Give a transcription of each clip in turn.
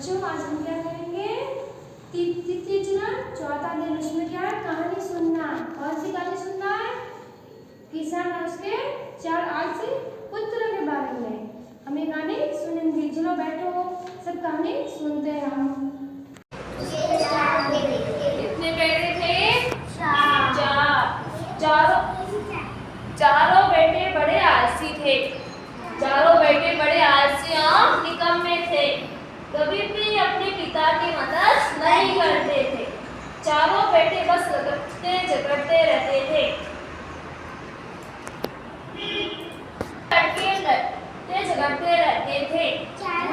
बच्चों आज हम क्या करेंगे? तृतीय चरण चौथा दिन। उसमें क्या है? कहानी सुनना। कौन सी कहानी सुनना है? किसान और उसके 4 आलसी पुत्र के बारे में हम ये कहानी सुनेंगे। चलो बैठो, सब कहानी सुनते हैं हम। कितने बेटे थे? 4। चारों बेटे बड़े आलसी थे। चारों बेटे बड़े आलसी और निकम्मे थे। कभी भी अपने पिता की मदद नहीं करते थे। चारों बेटे बस रगड़ते झगड़ते रहते थे। झगड़ते रहते थे।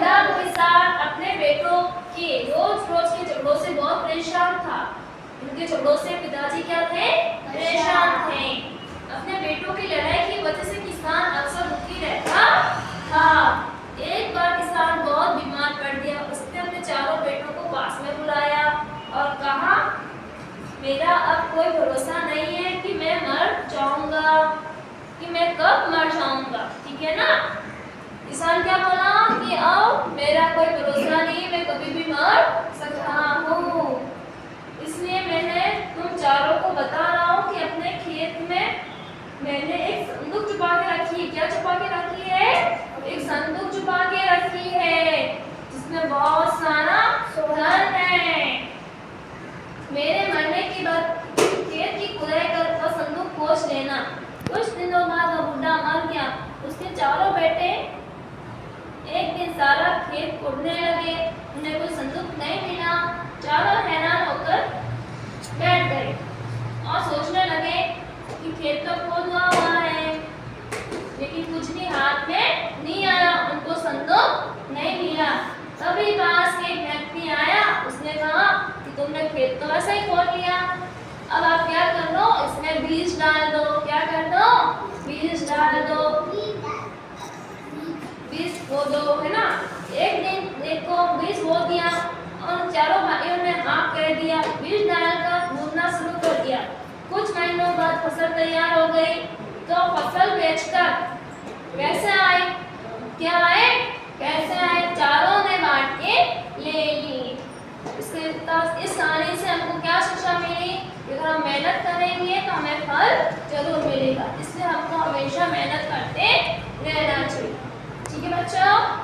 तब किसान अपने बेटों के रोज के झगड़ों से बहुत परेशान था। उनके झगड़ों से पिताजी क्या थे? परेशान थे। अपने बेटों की लड़ाई की वजह से किसान अक्सर दुखी रहता था। एक बार किसान बहुत बीमार पड़ गया। उसने अपने चारों बेटों को पास में बुलाया और कहा, मेरा अब कोई भरोसा नहीं है कि मैं मर जाऊंगा, कि मैं कब मर जाऊंगा। ठीक है ना? किसान क्या बोला कि अब मेरा कोई भरोसा नहीं, मैं कभी भी मर सकता हूँ। इसलिए मैंने तुम चारों को बता रहा हूँ कि अपने खेत में मैंने एक संदूक छुपा के रखी है। क्या छुपा के रखी है? एक संदूक छुपा के रखी है जिसमें बहुत सारा धन है। मेरे मरने के बाद खेत की खुदाई कर वो संदूक खोज लेना। कुछ दिनों बाद वो बुढ़ा मर गया। उसके चारों बेटे एक दिन सारा खेत खोदने लगे। उन्हें कोई संदूक नहीं मिला। चारों हैरान होकर बैठ गए और सोचने लगे कि खेत तो खोदा हुआ है, लेकिन कुछ भी हाथ में नहीं आया। उनको संदूक नहीं मिला। तभी पास के एक व्यक्ति आया। उसने कहा कि तुमने खेत तो ऐसा ही खोद लिया, अब आप क्या कर दो, इसमें बीज डाल दो। क्या कर दो? बीज डाल दो, बीज बो दो, है ना? एक दिन देखो बीज बो दिया और चारों भाइयों ने हाँ कह दिया। बीज डालकर बोना शुरू कर दिया। कुछ महीनों बाद फसल तैयार हो गई। तो फसल बेचकर पैसे आए। क्या आए? पैसे आए। चारों ने बांट के ले ली। इस कहानी से हमको क्या शिक्षा मिली? अगर हम मेहनत करेंगे तो हमें फल जरूर मिलेगा। इसलिए हमको हमेशा मेहनत करते रहना चाहिए। ठीक है बच्चों?